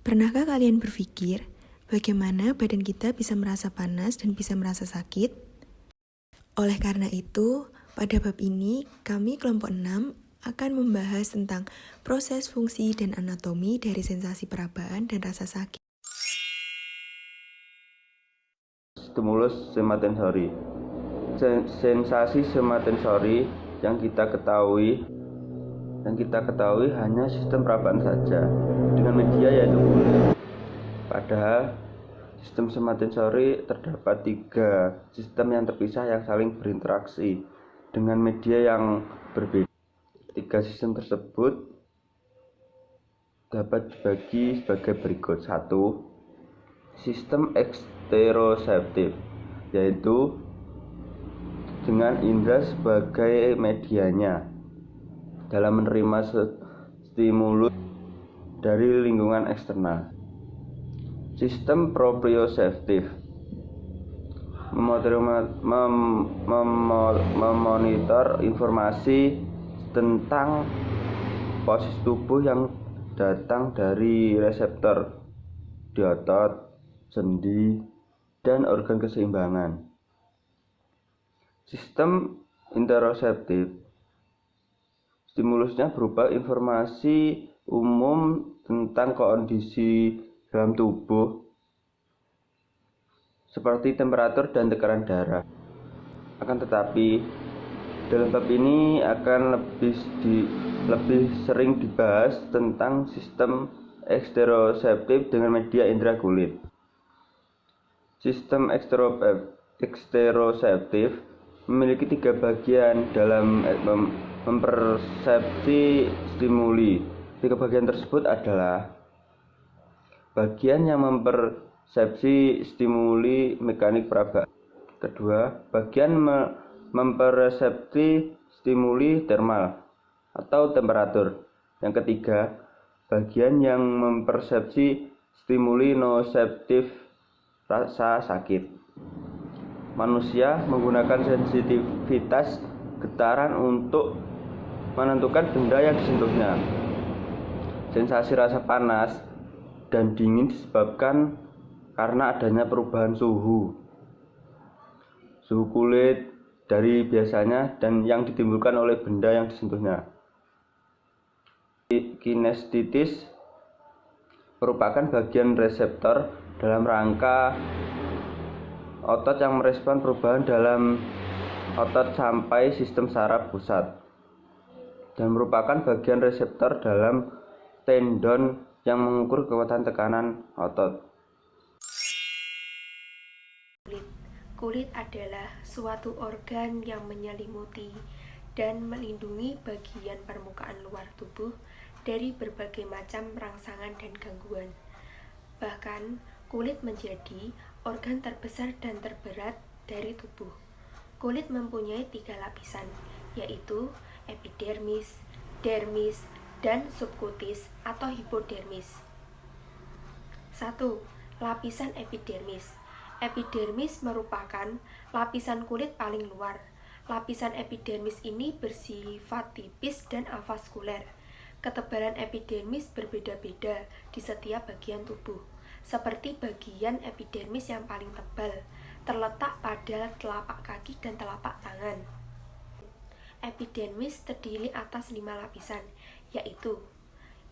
Pernahkah kalian berpikir bagaimana badan kita bisa merasa panas dan bisa merasa sakit? Oleh karena itu, pada bab ini kami kelompok 6 akan membahas tentang proses fungsi dan anatomi dari sensasi perabaan dan rasa sakit. Stimulus somatensori. Sensasi somatensori yang kita ketahui hanya sistem perabaan saja dengan media yaitu kulit. Padahal sistem somatensori terdapat 3 sistem yang terpisah yang saling berinteraksi dengan media yang berbeda. 3 sistem tersebut dapat dibagi sebagai berikut. 1. Sistem eksteroseptif, yaitu dengan indera sebagai medianya dalam menerima stimulus dari lingkungan eksternal. Sistem proprioseptif memonitor informasi tentang posisi tubuh yang datang dari reseptor di otot, sendi, dan organ keseimbangan. Sistem interoseptif, stimulusnya berupa informasi umum tentang kondisi dalam tubuh seperti temperatur dan tekanan darah. Akan tetapi, dalam bab ini akan lebih sering dibahas tentang sistem eksteroseptif dengan media indera kulit. Sistem eksteroseptif memiliki 3 bagian dalam mempersepsi stimuli. 3 bagian tersebut adalah bagian yang mempersepsi stimuli mekanik perabaan. Kedua, bagian mempersepsi stimuli termal atau temperatur. Yang ketiga, bagian yang mempersepsi stimuli noseptif rasa sakit. Manusia menggunakan sensitivitas getaran untuk menentukan benda yang disentuhnya. Sensasi rasa panas dan dingin disebabkan karena adanya perubahan suhu kulit dari biasanya dan yang ditimbulkan oleh benda yang disentuhnya. Kinestetis merupakan bagian reseptor dalam rangka otot yang merespon perubahan dalam otot sampai sistem saraf pusat, dan merupakan bagian reseptor dalam tendon yang mengukur kekuatan tekanan otot. Kulit adalah suatu organ yang menyelimuti dan melindungi bagian permukaan luar tubuh dari berbagai macam rangsangan dan gangguan. Bahkan, kulit menjadi organ terbesar dan terberat dari tubuh. Kulit mempunyai 3 lapisan, yaitu epidermis, dermis, dan subkutis atau hipodermis. 1. Lapisan epidermis. Epidermis merupakan lapisan kulit paling luar. Lapisan epidermis ini bersifat tipis dan avaskuler. Ketebalan epidermis berbeda-beda di setiap bagian tubuh. Seperti bagian epidermis yang paling tebal, terletak pada telapak kaki dan telapak tangan. Epidermis terdiri atas 5 lapisan, yaitu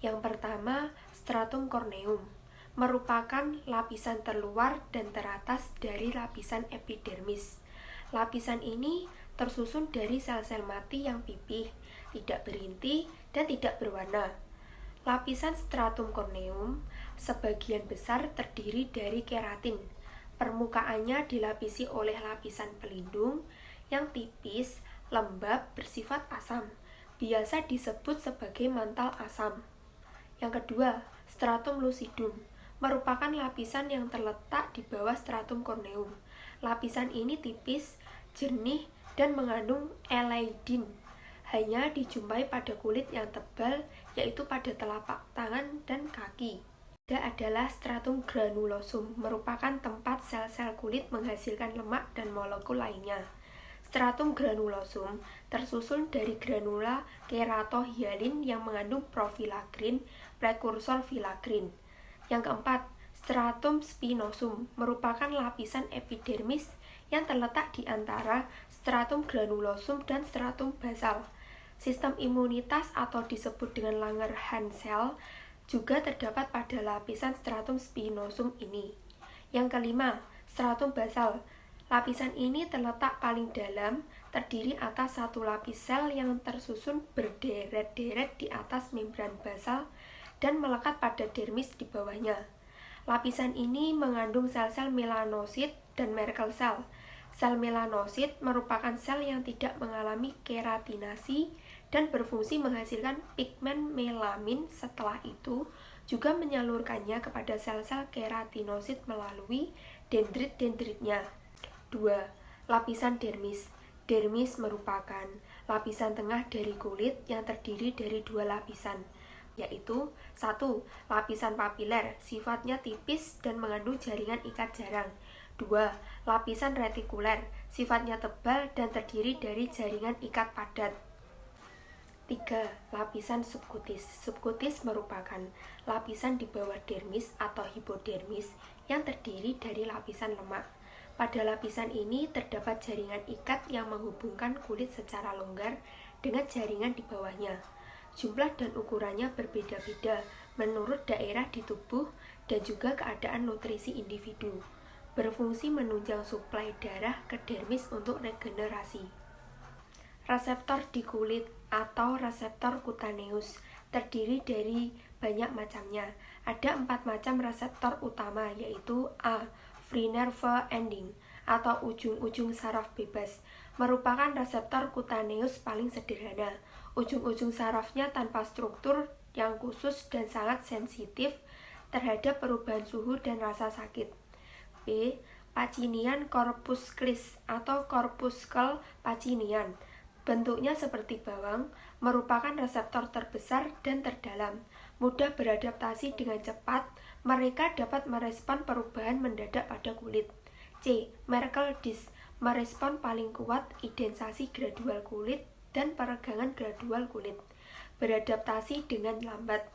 yang pertama, stratum corneum, merupakan lapisan terluar dan teratas dari lapisan epidermis. Lapisan ini tersusun dari sel-sel mati yang pipih, tidak berinti, dan tidak berwarna. Lapisan stratum corneum sebagian besar terdiri dari keratin. Permukaannya dilapisi oleh lapisan pelindung yang tipis, lembab, bersifat asam. Biasa disebut sebagai mantel asam. Yang kedua, stratum lucidum merupakan lapisan yang terletak di bawah stratum corneum. Lapisan ini tipis, jernih, dan mengandung eleidin. Hanya dijumpai pada kulit yang tebal, yaitu pada telapak tangan dan kaki. Ketiga adalah stratum granulosum, merupakan tempat sel-sel kulit menghasilkan lemak dan molekul lainnya. Stratum granulosum tersusun dari granula keratohyalin yang mengandung profilagrin, prekursor filagrin. Yang keempat, stratum spinosum merupakan lapisan epidermis yang terletak di antara stratum granulosum dan stratum basal. Sistem imunitas atau disebut dengan Langerhans cell juga terdapat pada lapisan stratum spinosum ini. Yang kelima, stratum basal. Lapisan ini terletak paling dalam, terdiri atas satu lapis sel yang tersusun berderet-deret di atas membran basal dan melekat pada dermis di bawahnya. Lapisan ini mengandung sel-sel melanosit dan Merkel cell. Sel melanosit merupakan sel yang tidak mengalami keratinasi dan berfungsi menghasilkan pigmen melamin. Setelah itu, juga menyalurkannya kepada sel-sel keratinosit melalui dendrit-dendritnya. 2. Lapisan dermis. Dermis merupakan lapisan tengah dari kulit yang terdiri dari dua lapisan, yaitu 1. Lapisan papiler, sifatnya tipis dan mengandung jaringan ikat jarang. 2. Lapisan retikuler, sifatnya tebal dan terdiri dari jaringan ikat padat. 3. Lapisan subkutis. Subkutis merupakan lapisan di bawah dermis atau hipodermis yang terdiri dari lapisan lemak. Pada lapisan ini terdapat jaringan ikat yang menghubungkan kulit secara longgar dengan jaringan di bawahnya. Jumlah dan ukurannya berbeda-beda menurut daerah di tubuh dan juga keadaan nutrisi individu. Berfungsi menunjang suplai darah ke dermis untuk regenerasi. Reseptor di kulit atau reseptor kutaneus terdiri dari banyak macamnya. Ada 4 macam reseptor utama, yaitu A. Free nerve ending atau ujung-ujung saraf bebas, merupakan reseptor kutaneus paling sederhana. Ujung-ujung sarafnya tanpa struktur yang khusus dan sangat sensitif terhadap perubahan suhu dan rasa sakit. B. Pacinian corpusclis atau corpuscle pacinian, bentuknya seperti bawang, merupakan reseptor terbesar dan terdalam. Mudah beradaptasi dengan cepat, mereka dapat merespon perubahan mendadak pada kulit. C. Merkel disc, merespon paling kuat idensasi gradual kulit dan peregangan gradual kulit, beradaptasi dengan lambat.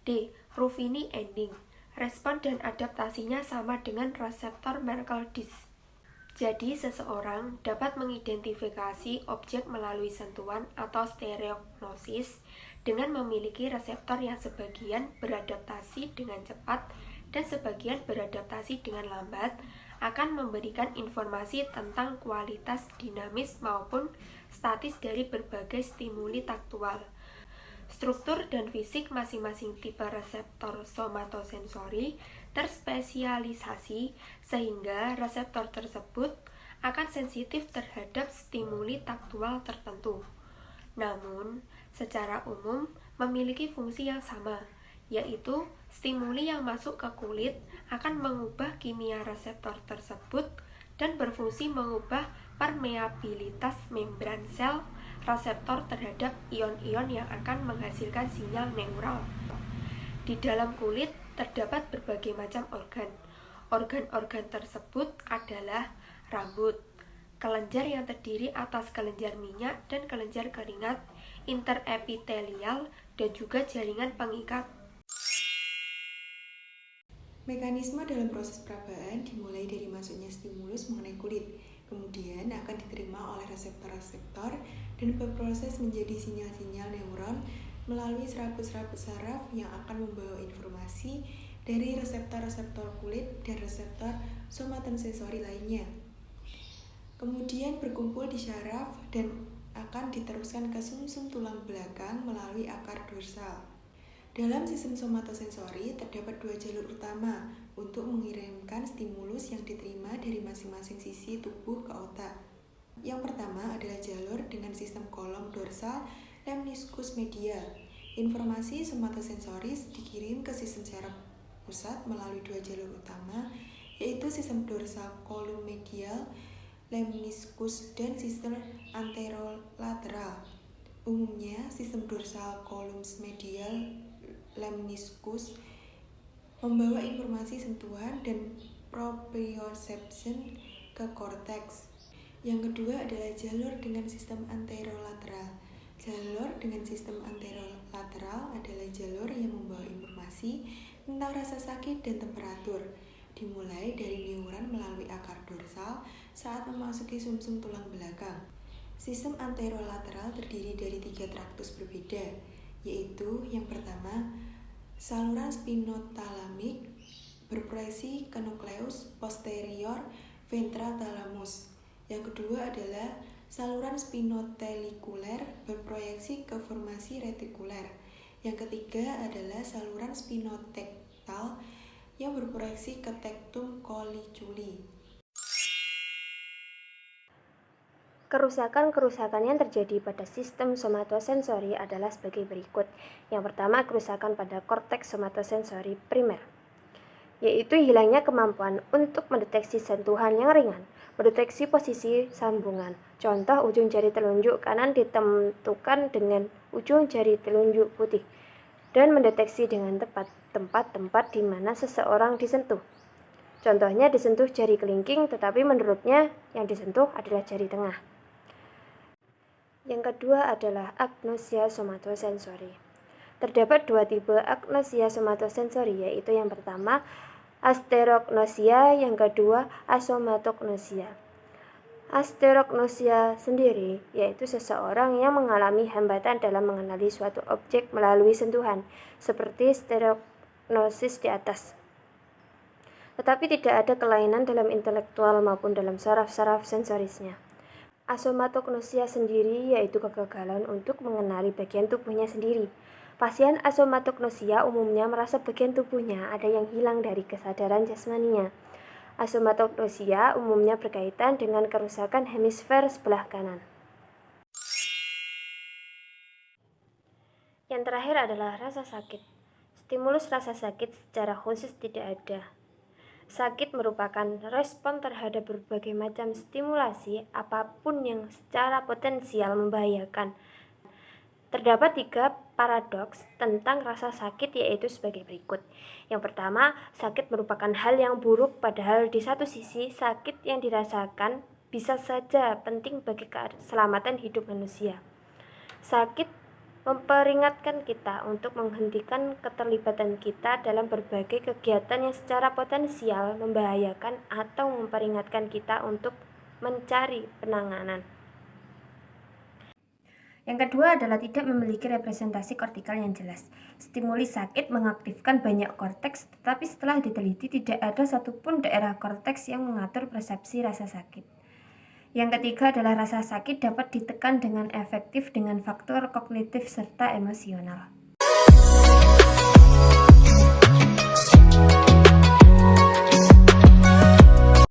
D. Ruffini ending, respon dan adaptasinya sama dengan reseptor Merkel disc. Jadi, seseorang dapat mengidentifikasi objek melalui sentuhan atau stereognosis dengan memiliki reseptor yang sebagian beradaptasi dengan cepat dan sebagian beradaptasi dengan lambat, akan memberikan informasi tentang kualitas dinamis maupun statis dari berbagai stimuli taktual. Struktur dan fisik masing-masing tipe reseptor somatosensori terspesialisasi sehingga reseptor tersebut akan sensitif terhadap stimuli taktual tertentu. Namun, secara umum memiliki fungsi yang sama, yaitu stimuli yang masuk ke kulit akan mengubah kimia reseptor tersebut dan berfungsi mengubah permeabilitas membran sel reseptor terhadap ion-ion yang akan menghasilkan sinyal neural. Di dalam kulit terdapat berbagai macam organ. Organ-organ tersebut adalah rambut, kelenjar yang terdiri atas kelenjar minyak dan kelenjar keringat, interepitelial, dan juga jaringan pengikat. Mekanisme dalam proses perabaan dimulai dari masuknya stimulus mengenai kulit, kemudian akan diterima oleh reseptor-reseptor dan berproses menjadi sinyal-sinyal neuron melalui serabut-serabut saraf yang akan membawa informasi dari reseptor-reseptor kulit dan reseptor somatosensori lainnya. Kemudian berkumpul di syaraf dan akan diteruskan ke sumsum tulang belakang melalui akar dorsal. Dalam sistem somatosensori terdapat 2 jalur utama untuk mengirimkan stimulus yang diterima dari masing-masing sisi tubuh ke otak. Yang pertama adalah jalur dengan sistem kolom dorsal lemniscus medial. Informasi somatosensoris dikirim ke sistem saraf pusat melalui 2 jalur utama, yaitu sistem dorsal kolum medial lemniscus dan sistem anterolateral. Umumnya, sistem dorsal kolum medial lemniscus membawa informasi sentuhan dan proprioception ke korteks. Yang kedua adalah jalur dengan sistem anterolateral. Jalur dengan sistem anterolateral adalah jalur yang membawa informasi tentang rasa sakit dan temperatur, dimulai dari neuron melalui akar dorsal saat memasuki sumsum tulang belakang. Sistem anterolateral terdiri dari 3 traktus berbeda, yaitu yang pertama, saluran spinotalamik berproyeksi ke nukleus posterior ventral thalamus. Yang kedua adalah saluran spinotelikuler berproyeksi ke formasi retikuler. Yang ketiga adalah saluran spinotektal yang berproyeksi ke tektum colliculi. Kerusakan-kerusakan yang terjadi pada sistem somatosensori adalah sebagai berikut. Yang pertama, kerusakan pada korteks somatosensori primer, yaitu hilangnya kemampuan untuk mendeteksi sentuhan yang ringan, mendeteksi posisi sambungan. Contoh, ujung jari telunjuk kanan ditentukan dengan ujung jari telunjuk putih dan mendeteksi dengan tepat tempat-tempat di mana seseorang disentuh. Contohnya disentuh jari kelingking, tetapi menurutnya yang disentuh adalah jari tengah. Yang kedua adalah agnosia somatosensori. Terdapat 2 tipe agnosia somatosensori, yaitu yang pertama asterognosia, yang kedua asomatognosia. Asterognosia sendiri yaitu seseorang yang mengalami hambatan dalam mengenali suatu objek melalui sentuhan, seperti stereognosis di atas. Tetapi tidak ada kelainan dalam intelektual maupun dalam saraf-saraf sensorisnya. Asomatognosia sendiri yaitu kegagalan untuk mengenali bagian tubuhnya sendiri. Pasien asomatognosia umumnya merasa bagian tubuhnya ada yang hilang dari kesadaran jasmaninya. Asomatognosia umumnya berkaitan dengan kerusakan hemisfer sebelah kanan. Yang terakhir adalah rasa sakit. Stimulus rasa sakit secara khusus tidak ada. Sakit merupakan respon terhadap berbagai macam stimulasi apapun yang secara potensial membahayakan. Terdapat 3 paradoks tentang rasa sakit, yaitu sebagai berikut. Yang pertama, sakit merupakan hal yang buruk, padahal di satu sisi sakit yang dirasakan bisa saja penting bagi keselamatan hidup manusia. Sakit memperingatkan kita untuk menghentikan keterlibatan kita dalam berbagai kegiatan yang secara potensial membahayakan atau memperingatkan kita untuk mencari penanganan. Yang kedua adalah tidak memiliki representasi kortikal yang jelas. Stimuli sakit mengaktifkan banyak korteks, tetapi setelah diteliti tidak ada satupun daerah korteks yang mengatur persepsi rasa sakit. Yang ketiga adalah rasa sakit dapat ditekan dengan efektif dengan faktor kognitif serta emosional.